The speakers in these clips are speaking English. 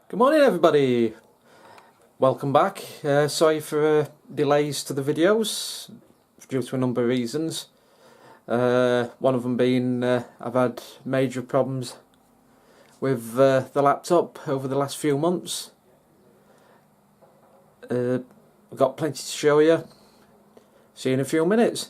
Good morning everybody, welcome back. Sorry for delays to the videos due to a number of reasons. One of them being I've had major problems with the laptop over the last few months. I've got plenty to show you. See you in a few minutes.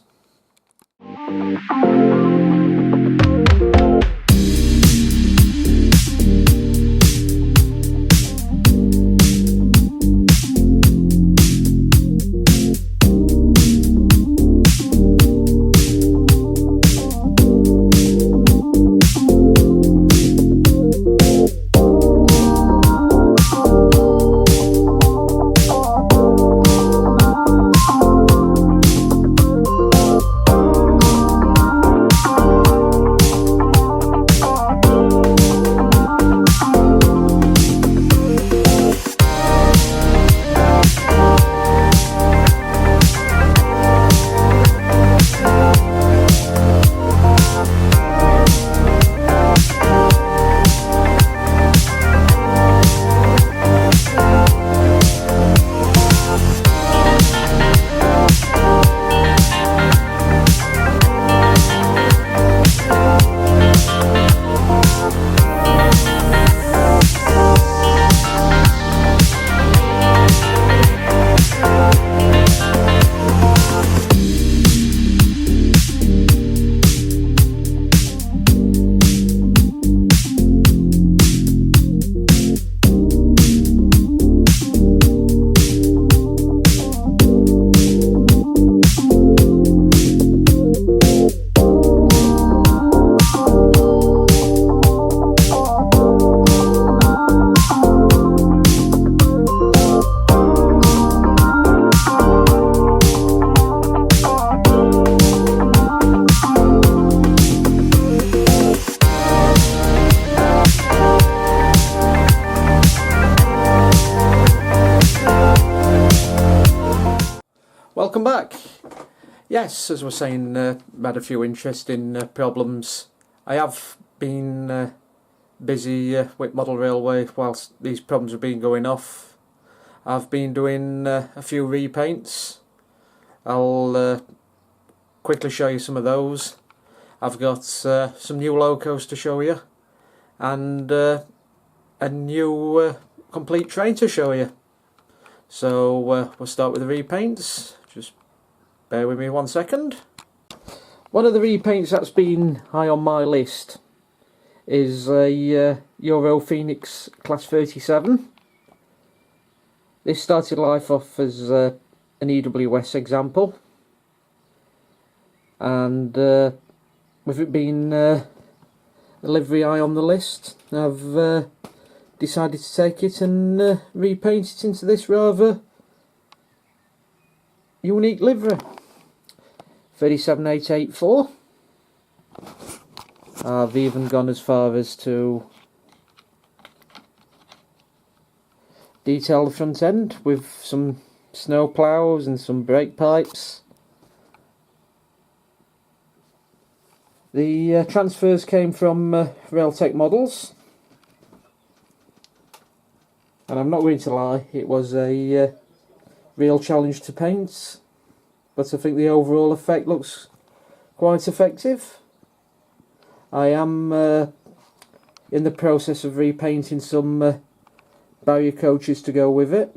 Welcome back. Yes, as we're saying, had a few interesting problems. I have been busy with Model Railway whilst these problems have been going off. I've been doing a few repaints. I'll quickly show you some of those. I've got some new locos to show you and a new complete train to show you. So we'll start with the repaints. Just bear with me 1 second. One of the repaints that's been high on my list is a Euro Phoenix Class 37. This started life off as an EWS example, and with it being a livery high on the list, I've decided to take it and repaint it into this rather unique livery. 37884. I've even gone as far as to detail the front end with some snow ploughs and some brake pipes. The transfers came from Railtech Models, and I'm not going to lie, it was a real challenge to paint, but I think the overall effect looks quite effective. I am in the process of repainting some barrier coaches to go with it,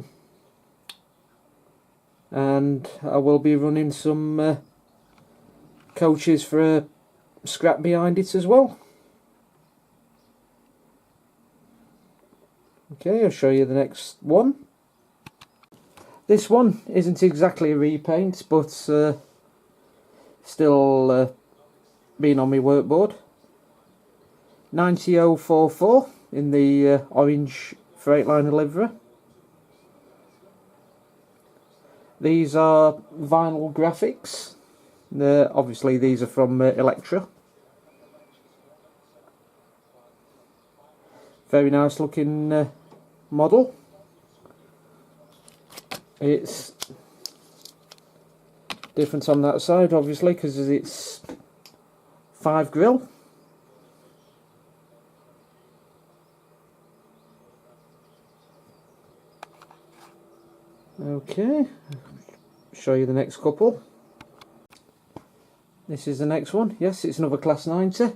and I will be running some coaches for a scrap behind it as well. Okay, I'll show you the next one. This one isn't exactly a repaint, but still being on my workboard. 90044 in the orange Freightliner livery. These are vinyl graphics. Obviously these are from Electra. Very nice looking model. It's different on that side obviously because it's 5 grill. Okay, show you the next couple. This is the next one. Yes, it's another Class 90,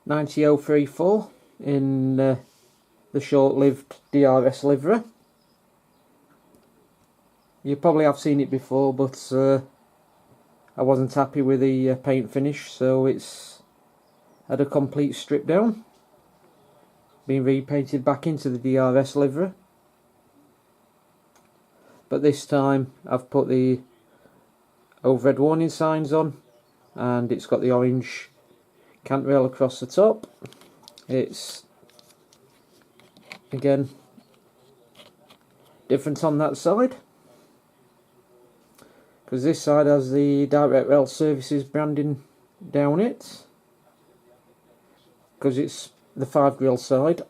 90034 in the short-lived DRS livery. You probably have seen it before, but I wasn't happy with the paint finish, so it's had a complete strip down, been repainted back into the DRS livery. But this time I've put the overhead warning signs on, and it's got the orange cant rail across the top. It's again different on that side, because this side has the Direct Rail Services branding down it, because it's the 5 grill side.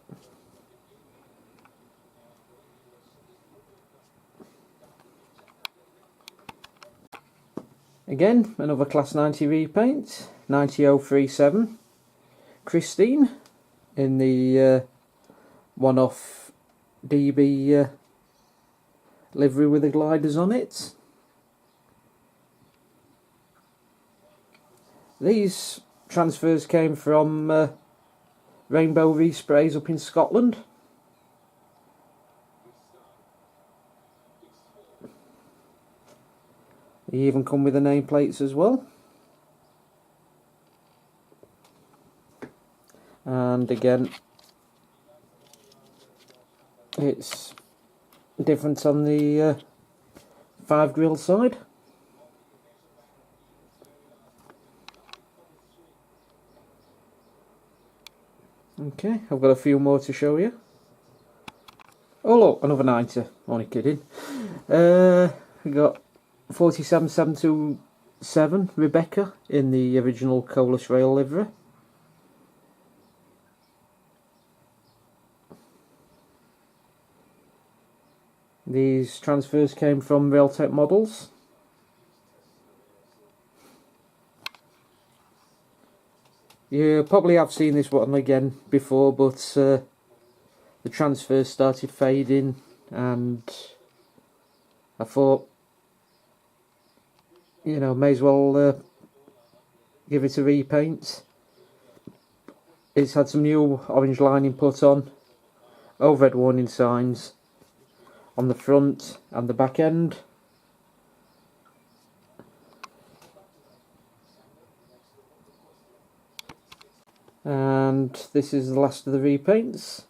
Again, another Class 90 repaint, 90037, Christine, in the one-off DB livery with the gliders on it. These transfers came from Rainbow Resprays up in Scotland. They even come with the nameplates as well. And again, it's different on the 5 grill side. Okay, I've got a few more to show you. Oh look, another 90, only kidding. We got 47727 Rebecca in the original Colas Rail livery. These transfers came from Railtech Models. You probably have seen this one again before, but the transfers started fading, and I thought, you know, may as well give it a repaint. It's had some new orange lining put on, overhead warning signs on the front and the back end. And this is the last of the repaints.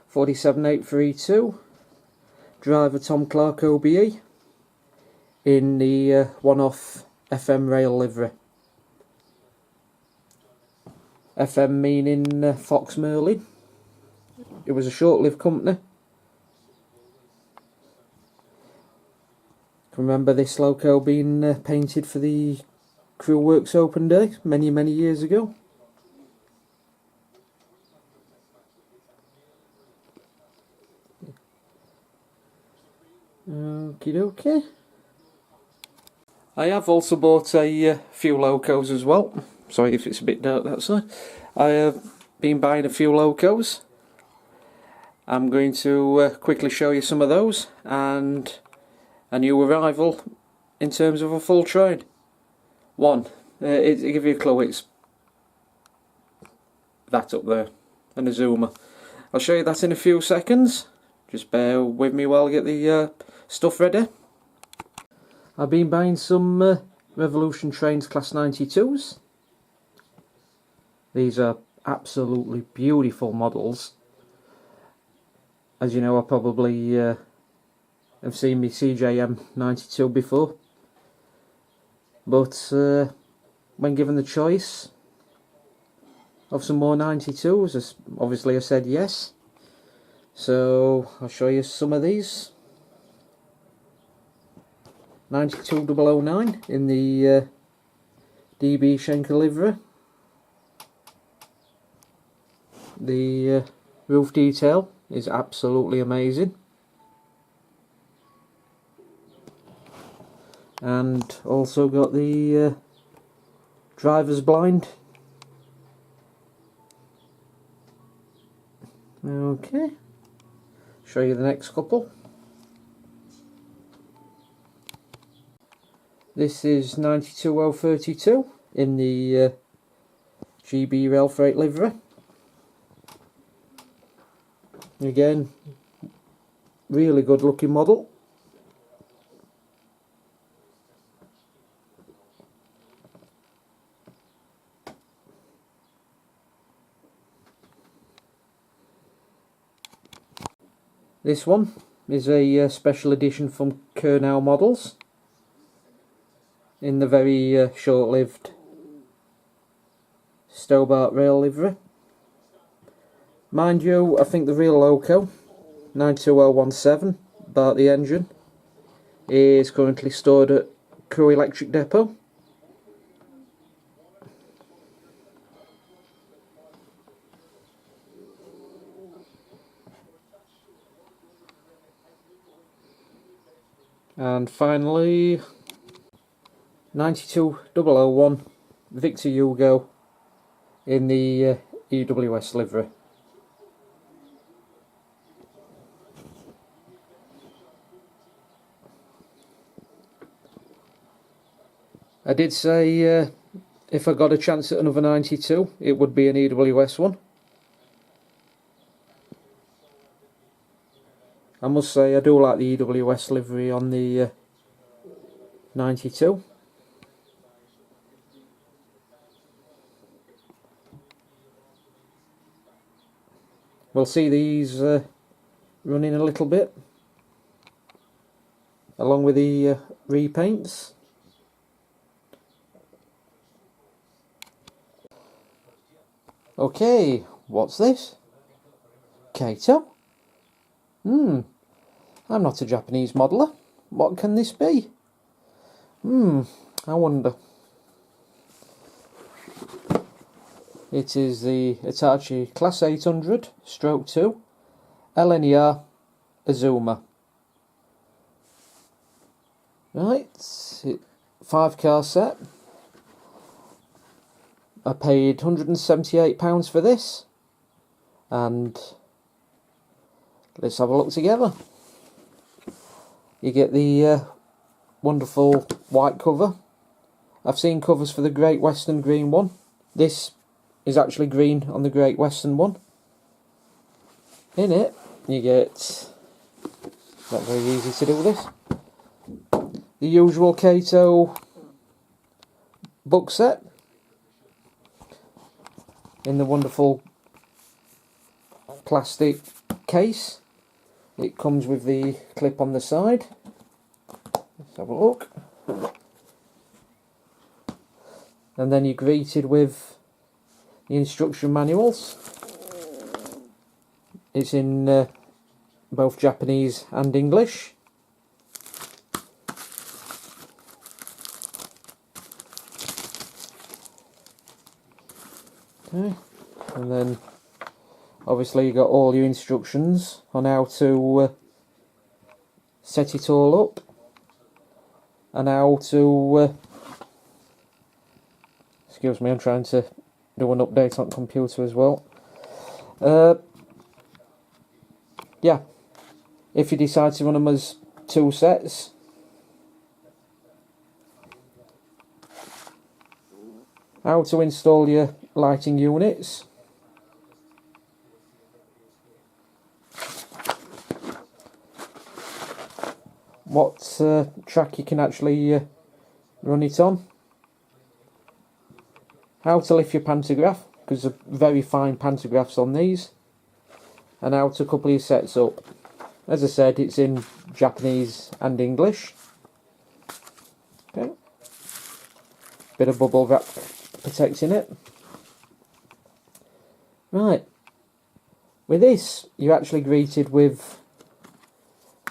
47832, driver Tom Clark OBE in the one-off FM rail livery. FM meaning Fox Merlin. It was a short-lived company. Can remember this loco being painted for the Crew Works Open Day many years ago. Okie dokie. I have also bought a few locos as well. Sorry if it's a bit dark that side. I have been buying a few locos. I'm going to quickly show you some of those, and a new arrival in terms of a full train. One, to give you a clue, it's that up there, and a zoomer. I'll show you that in a few seconds. Just bear with me while I get the stuff ready. I've been buying some Revolution Trains Class 92s. These are absolutely beautiful models. As you know, I probably have seen me CJM 92 before, but when given the choice of some more 92s, obviously I said yes. So I'll show you some of these. 92009 in the DB Schenker livery. The roof detail is absolutely amazing, and also got the driver's blind. Okay, show you the next couple. This is 92L32 in the GB Rail Freight livery. Again, really good looking model. This one is a special edition from Kernel Models in the very short-lived Stobart Rail livery. Mind you, I think the real loco, 92L17, about the engine, is currently stored at Crewe Electric Depot. And finally, 92001 Victor Hugo in the EWS livery. I did say if I got a chance at another 92 it would be an EWS one. I must say I do like the EWS livery on the 92. We'll see these running a little bit along with the repaints. Okay, what's this? Kato? I'm not a Japanese modeller. What can this be? I wonder. It is the Hitachi Class 800 Stroke 2 LNER Azuma. Right, 5-car set. I paid £178 for this, and let's have a look together. You get the wonderful white cover. I've seen covers for the Great Western green one. This is actually green on the Great Western one. In it, you get, not very easy to do this, the usual Kato book set in the wonderful plastic case. It comes with the clip on the side. Let's have a look. And then you're greeted with the instruction manuals. It's in both Japanese and English. Okay. And then obviously you got all your instructions on how to set it all up and how to excuse me, I'm trying to do an update on the computer as well. Yeah, if you decide to run them as 2 sets, how to install your lighting units, what track you can actually run it on, how to lift your pantograph, because there are very fine pantographs on these, and how to couple your sets up. As I said, it's in Japanese and English. Okay. Bit of bubble wrap protecting it. Right. With this, you're actually greeted with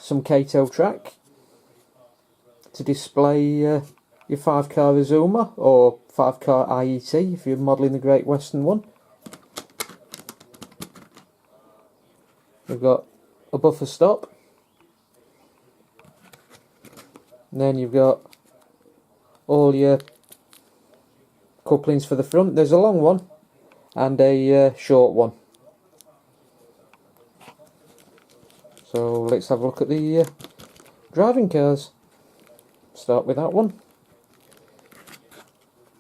some Kato track to display your 5-car Azuma or 5-car IET if you're modelling the Great Western one. We've got a buffer stop, and then you've got all your couplings for the front. There's a long one and a short one. So let's have a look at the driving cars. Start with that one.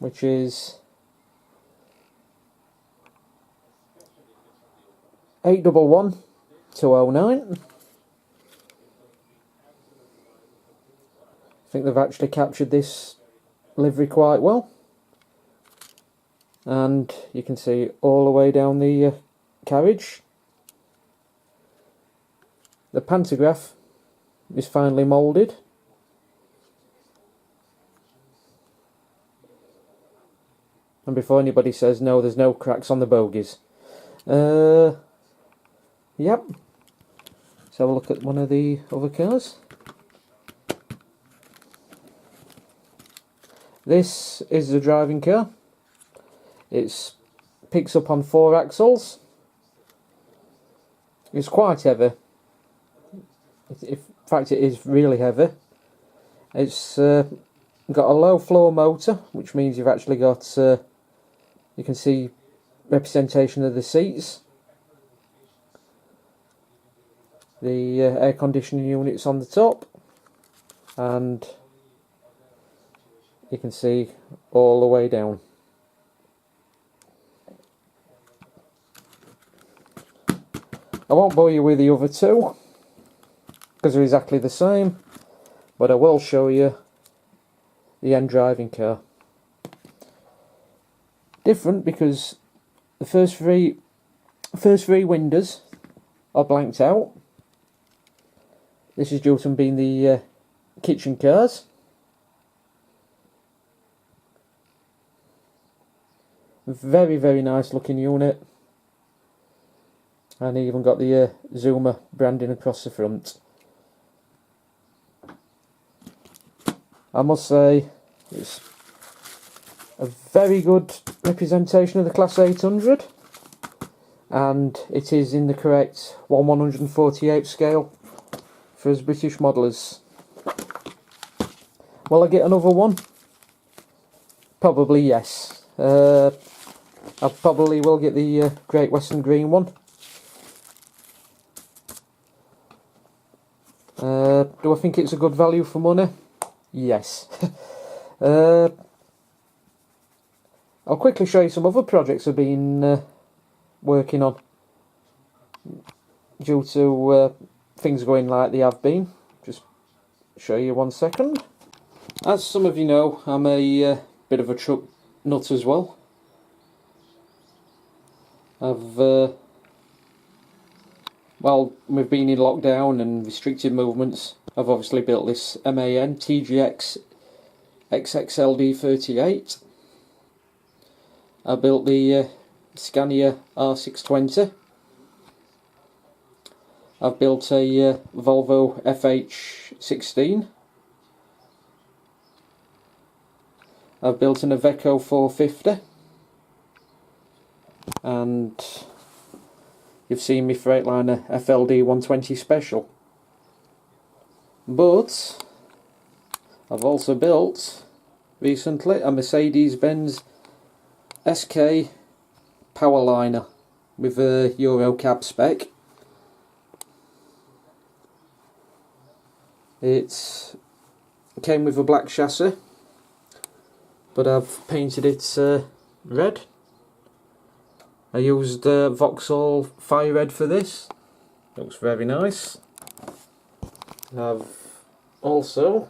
which is 811 209. I think they've actually captured this livery quite well, and you can see all the way down the carriage. The pantograph is finely moulded, and before anybody says no, there's no cracks on the bogies. Yep. Let's have a look at one of the other cars. This is the driving car. It picks up on 4 axles. It's quite heavy. In fact, it is really heavy. It's got a low floor motor, which means you've actually got, you can see representation of the seats. The air conditioning units on the top, and you can see all the way down. I won't bore you with the other two because they're exactly the same, but I will show you the end driving car. Different because the first three windows are blanked out. This is due to them being the kitchen cars. Very, very nice looking unit, and even got the Zoomer branding across the front. I must say it's a very good representation of the Class 800, and it is in the correct 1/148 scale for us British modellers. Will I get another one? Probably yes. I probably will get the Great Western Green one. Do I think it's a good value for money? Yes. I'll quickly show you some other projects I've been working on due to things going like they have been. Just show you 1 second. As some of you know, I'm a bit of a truck nut as well. Well, we've been in lockdown and restricted movements. I've obviously built this MAN TGX XXLD38. I built the Scania R620. I've built a Volvo FH16. I've built an Iveco 450. And you've seen me Freightliner FLD 120 Special. But I've also built recently a Mercedes-Benz SK Powerliner with a Euro cab spec. It came with a black chassis, but I've painted it red. I used Vauxhall Fire Red for this. Looks very nice. I've also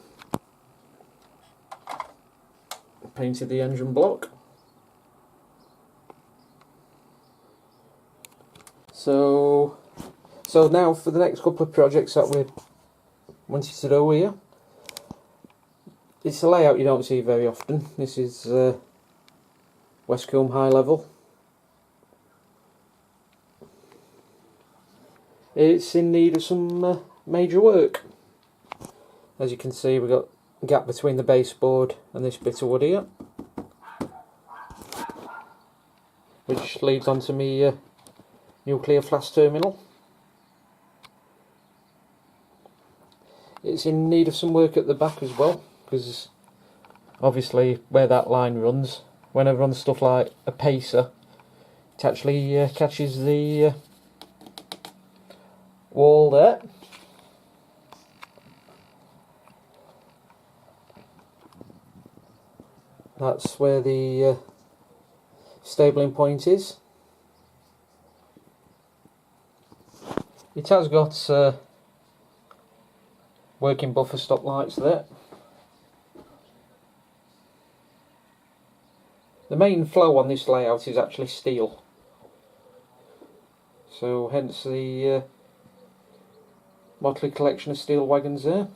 painted the engine block. So now for the next couple of projects that we wanted to do here. It's a layout you don't see very often. This is Westcombe High Level. It's in need of some major work. As you can see, we've got a gap between the baseboard and this bit of wood here, which leads on to me nuclear flask terminal. It's in need of some work at the back as well, because obviously where that line runs, when I run stuff like a pacer, it actually catches the wall there. That's where the stabling point is. It has got working buffer stop lights there. The main flow on this layout is actually steel, so hence the motley collection of steel wagons there.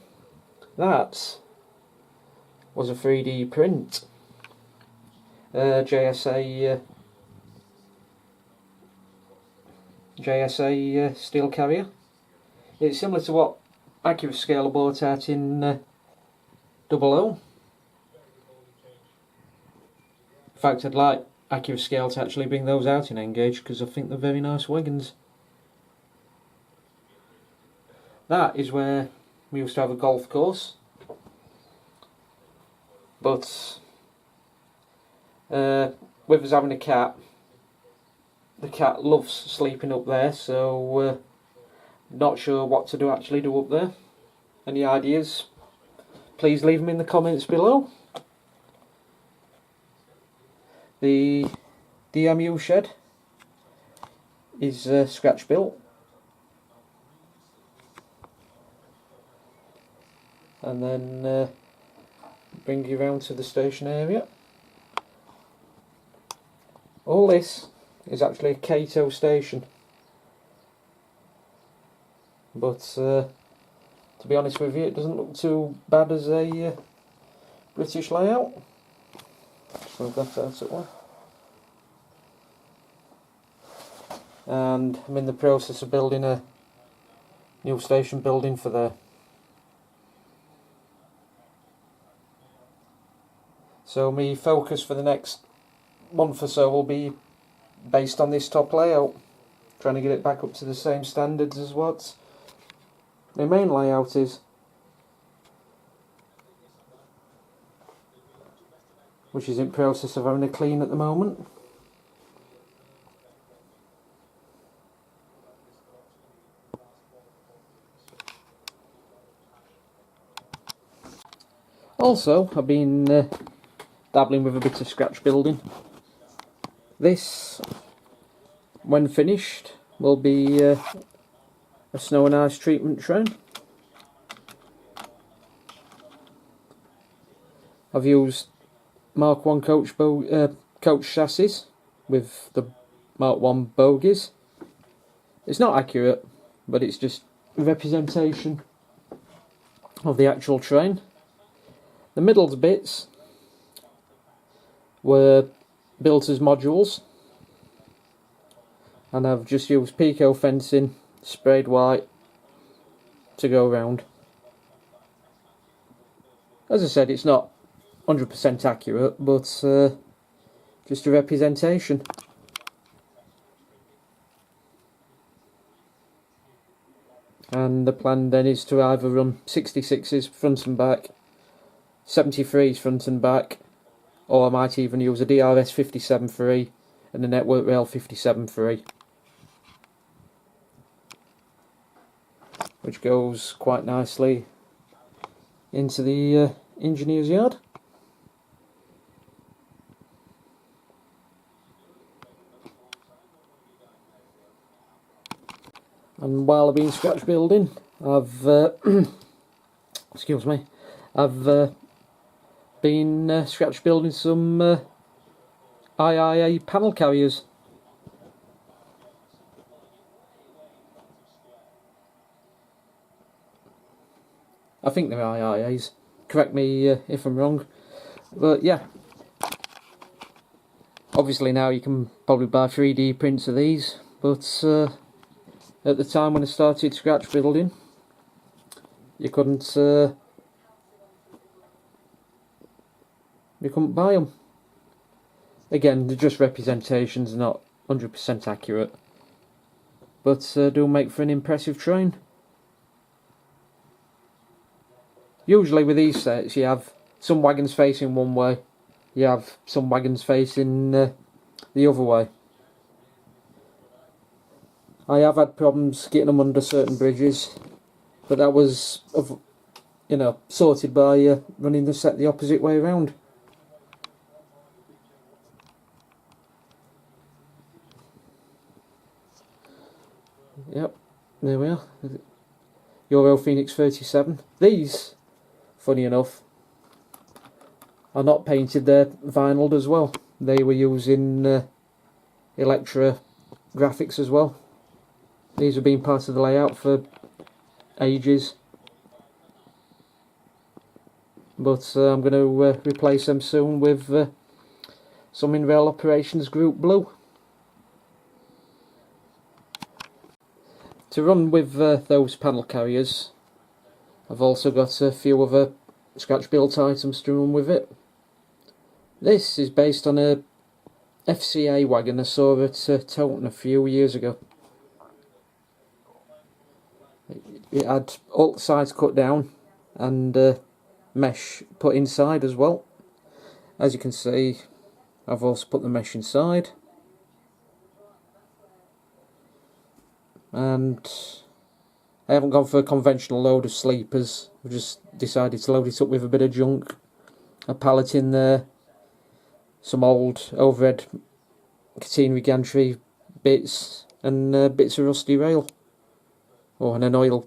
That was a 3D print, JSA steel carrier. It's similar to what AccuScale bought out in 00. In fact, I'd like AccuScale to actually bring those out in Engage, because I think they're very nice wagons. That is where we used to have a golf course, but with us having a cat, the cat loves sleeping up there, so not sure what to actually do up there. Any ideas? Please leave them in the comments below. The DMU shed is scratch built, and then bring you round to the station area. All this is actually a Kato station, but to be honest with you, it doesn't look too bad as a British layout. Just move that out of way. And I'm in the process of building a new station building for there. So my focus for the next month or so will be based on this top layout, trying to get it back up to the same standards as what the main layout is, which is in process of having a clean at the moment. Also, I've been dabbling with a bit of scratch building. This, when finished, will be a snow and ice treatment train. I've used Mark 1 coach chassis with the Mark 1 bogies. It's not accurate, but it's just a representation of the actual train. The middle bits were built as modules, and I've just used Pico fencing sprayed white to go around. As I said, it's not 100% accurate, but just a representation. And the plan then is to either run 66s front and back, 73s front and back, or I might even use a DRS 57.3 and a Network Rail 57.3, which goes quite nicely into the engineer's yard. And while I've been scratch building, I've excuse me, I've been scratch building some IIA panel carriers. I think they're IIAs. Correct me if I'm wrong, but yeah. Obviously now you can probably buy 3D prints of these, but at the time when I started scratch building, you couldn't buy them. Again, they're just representations, not 100% accurate, but do make for an impressive train. Usually with these sets you have some wagons facing one way, you have some wagons facing the other way. I have had problems getting them under certain bridges, but that was, sorted by running the set the opposite way around. Yep, there we are. Euro Phoenix 37. These, funny enough, are not painted, they're vinyled as well. They were using Electra graphics as well. These have been part of the layout for ages. But I'm going to replace them soon with some in Rail Operations Group Blue. To run with those panel carriers, I've also got a few other scratch built items to run with it. This is based on a FCA wagon I saw at Towton a few years ago. It had all the sides cut down and mesh put inside as well. As you can see, I've also put the mesh inside. And I haven't gone for a conventional load of sleepers. I've just decided to load it up with a bit of junk. A pallet in there, some old overhead catenary gantry bits, and bits of rusty rail. Oh, and an oil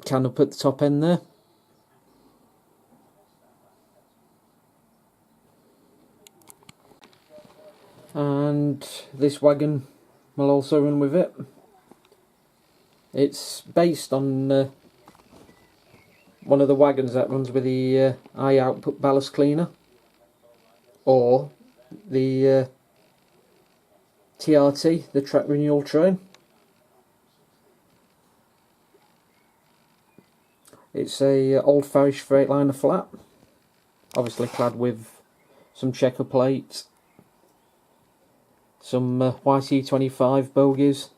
can up at the top end there. And this wagon will also run with it. It's based on one of the wagons that runs with the high output ballast cleaner, or the TRT, the track renewal train. It's a old Farish Freightliner flat, obviously clad with some checker plates, some YT25 bogies,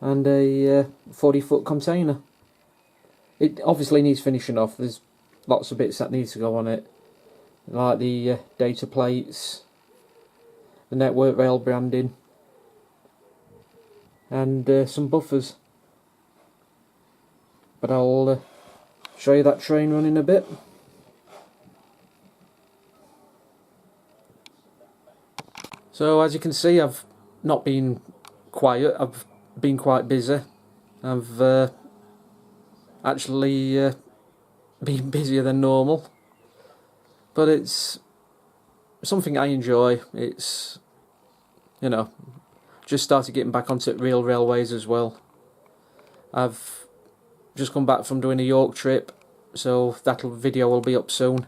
and a 40-foot container. It obviously needs finishing off. There's lots of bits that need to go on it, like the data plates, the network rail branding, and some buffers. But I'll show you that train run in a bit. So as you can see, I've not been quiet, I've been quite busy. I've actually been busier than normal, but it's something I enjoy. It's, you know, just started getting back onto real railways as well. I've just come back from doing a York trip, so that video will be up soon.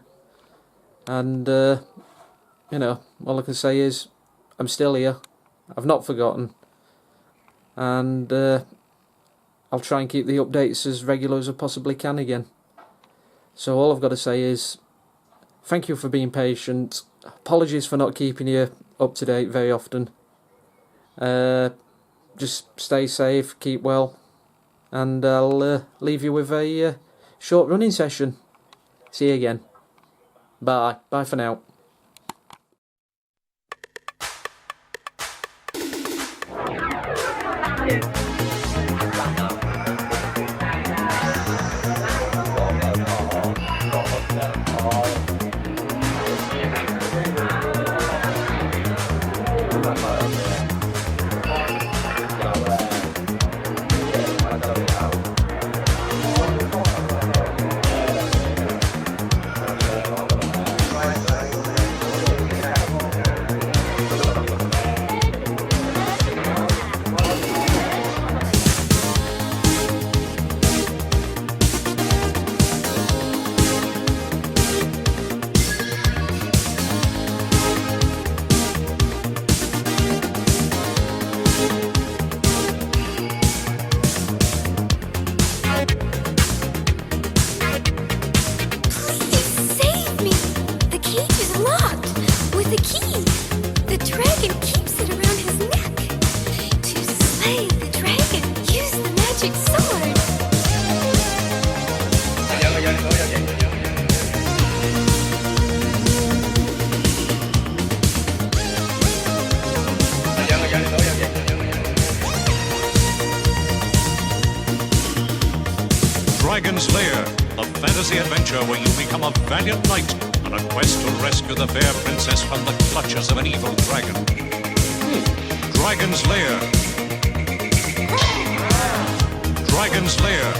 And you know, all I can say is I'm still here. I've not forgotten, and I'll try and keep the updates as regular as I possibly can again. So all I've got to say is thank you for being patient. Apologies for not keeping you up to date very often. Just stay safe, keep well, and I'll leave you with a short running session. See you again. Bye. Bye for now. Dragon's Lair, a fantasy adventure where you become a valiant knight on a quest to rescue the fair princess from the clutches of an evil dragon. Dragon's Lair. Dragon's Lair.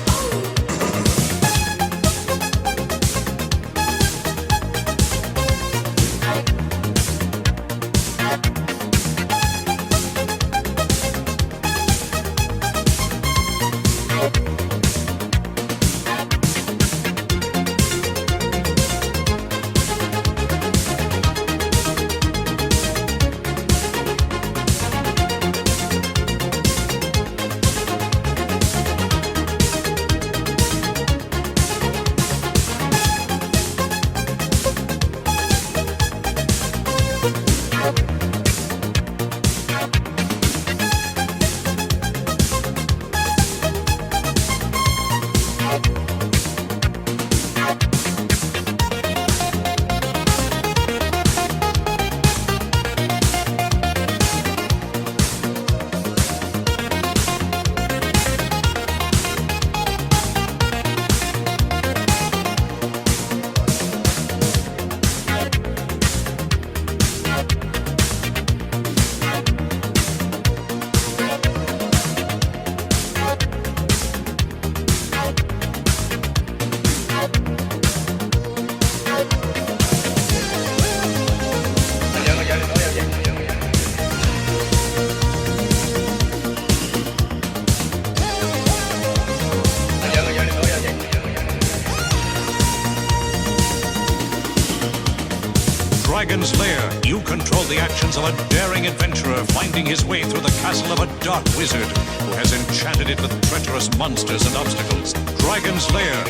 Dragon's Lair. You control the actions of a daring adventurer finding his way through the castle of a dark wizard who has enchanted it with treacherous monsters and obstacles. Dragon's Lair.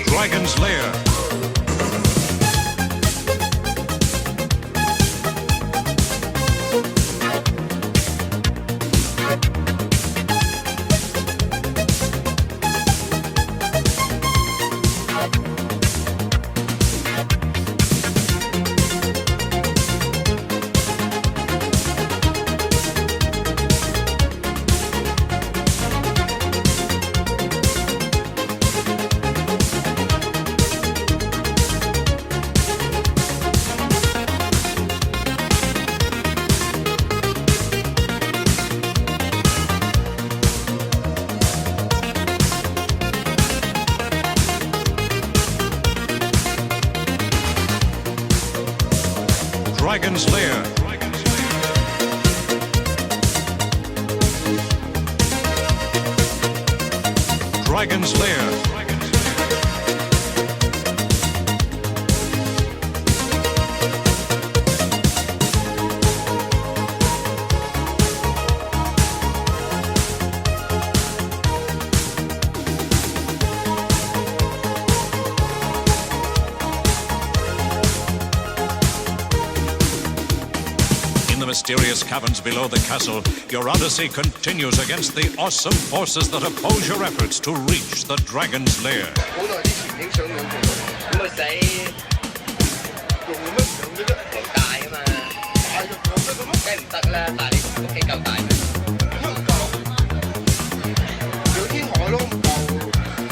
Dragon's Lair. Dragon's Lair. Dragon's Lair. In the mysterious caverns below the castle, your odyssey continues against the awesome forces that oppose your efforts to reach the Dragon's Lair. 好耐之前影相咁佢死，用乜用咗嚟大啊嘛，大用得咁梗係唔得啦，但係你屋企夠大咩？唔夠，有天海咯唔夠，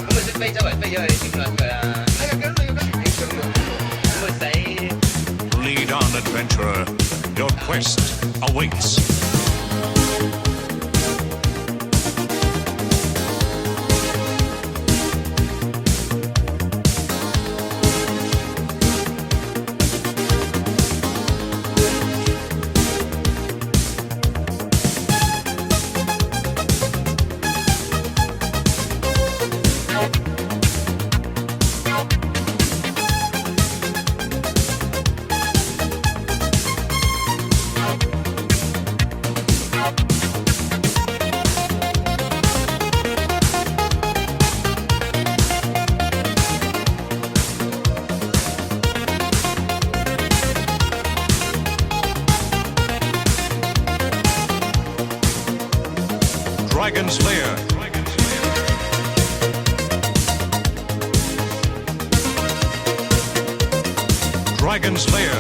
咁咪識飛周圍飛咗去點撚佢啊？係啊，咁你要跟住影相用，咁咪死。Lead on, adventurer. Your quest awaits. Dragon's Lair. Dragon's Lair.